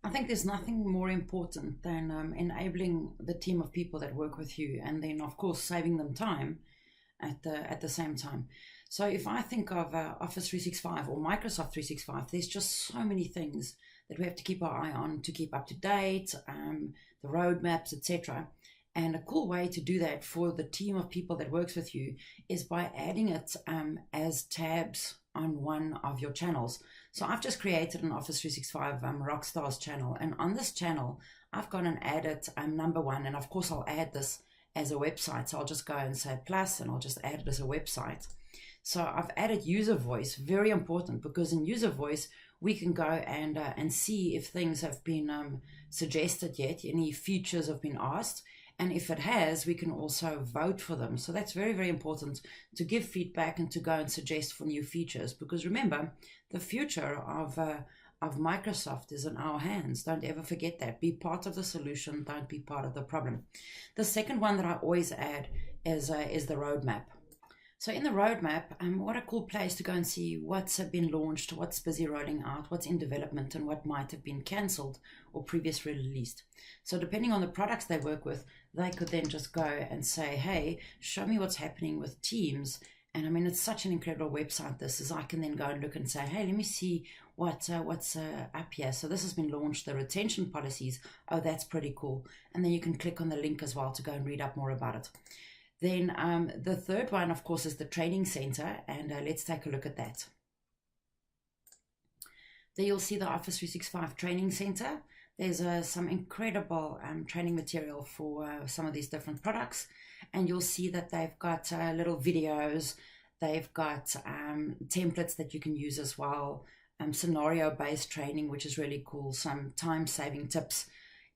I think there's nothing more important than enabling the team of people that work with you, and then of course saving them time at the same time. So if I think of Office 365 or Microsoft 365, there's just so many things that we have to keep our eye on to keep up to date, the roadmaps, etc. And a cool way to do that for the team of people that works with you is by adding it as tabs on one of your channels. So I've just created an Office 365 Rockstars channel, and on this channel I've got an added number one, and of course I'll add this as a website. So I'll just go and say plus, and I'll just add it as a website. So I've added UserVoice, very important, because in UserVoice we can go and see if things have been suggested yet, any features have been asked, and if it has, we can also vote for them. So that's very, very important to give feedback and to go and suggest for new features, because remember, the future of Microsoft is in our hands. Don't ever forget that. Be part of the solution, don't be part of the problem. The second one that I always add is the roadmap. So in the roadmap, what a cool place to go and see what's been launched, what's busy rolling out, what's in development, and what might have been cancelled or previously released. So depending on the products they work with, they could then just go and say, hey, show me what's happening with Teams. And I mean, it's such an incredible website, this, as I can then go and look and say, hey, let me see what's up here. So this has been launched, the retention policies. Oh, that's pretty cool. And then you can click on the link as well to go and read up more about it. Then the third one, of course, is the training center, and let's take a look at that. There you'll see the Office 365 training center. There's some incredible training material for some of these different products, and you'll see that they've got little videos, they've got templates that you can use as well, scenario-based training, which is really cool, some time-saving tips,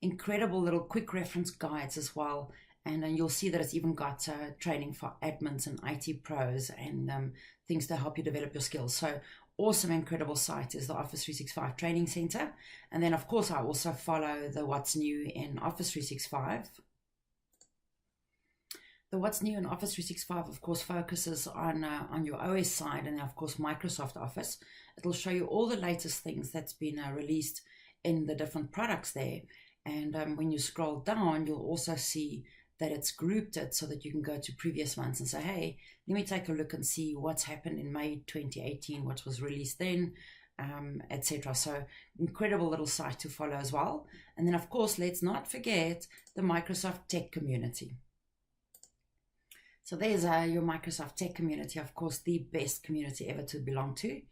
incredible little quick reference guides as well. And you'll see that it's even got training for admins and IT pros and things to help you develop your skills. So awesome, incredible site is the Office 365 Training Center. And then, of course, I also follow the What's New in Office 365. The What's New in Office 365, of course, focuses on your OS side and, of course, Microsoft Office. It'll show you all the latest things that's been released in the different products there. And when you scroll down, you'll also see that it's grouped it so that you can go to previous months and say, hey, let me take a look and see what's happened in May 2018, what was released then, etc. So incredible little site to follow as well. And then, of course, let's not forget the Microsoft Tech community. So there's your Microsoft Tech community, of course, the best community ever to belong to.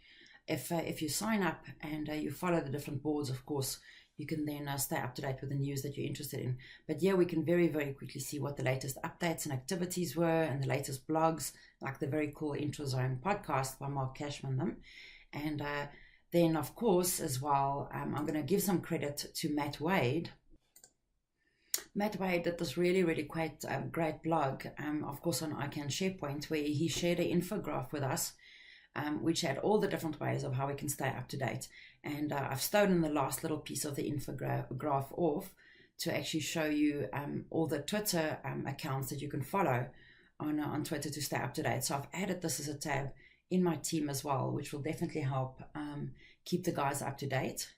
If you sign up and you follow the different boards, of course, you can then stay up to date with the news that you're interested in. But yeah, we can very, very quickly see what the latest updates and activities were and the latest blogs, like the very cool Intro Zone podcast by Mark Cashman. And then, of course, as well, I'm going to give some credit to Matt Wade. Matt Wade did this really, really quite great blog, of course, on ICANN SharePoint, where he shared an infograph with us, which had all the different ways of how we can stay up to date. And I've stolen the last little piece of the infograph off to actually show you all the Twitter accounts that you can follow on Twitter to stay up to date. So I've added this as a tab in my team as well, which will definitely help keep the guys up to date.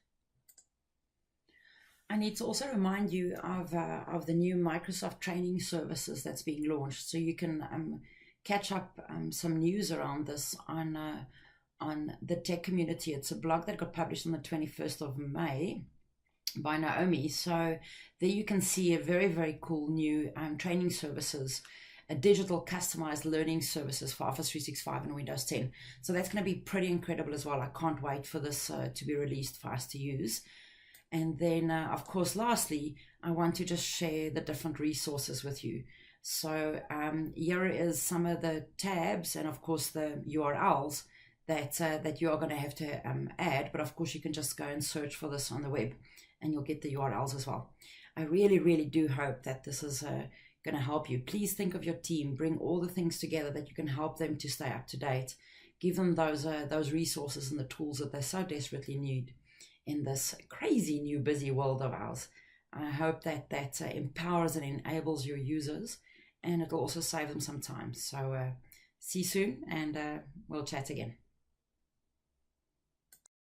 I need to also remind you of the new Microsoft training services that's being launched, so you can catch up some news around this on the tech community. It's a blog that got published on the 21st of May by Naomi. So there you can see a very, very cool new training services, a digital customized learning services for Office 365 and Windows 10. So that's going to be pretty incredible as well. I can't wait for this to be released for us to use. And then, of course, lastly, I want to just share the different resources with you. So here is some of the tabs and, of course, the URLs that you are going to have to add. But, of course, you can just go and search for this on the web and you'll get the URLs as well. I really, really do hope that this is going to help you. Please think of your team. Bring all the things together that you can help them to stay up to date. Give them those resources and the tools that they so desperately need in this crazy new busy world of ours. I hope that empowers and enables your users, and it'll also save them some time. So see you soon, and we'll chat again.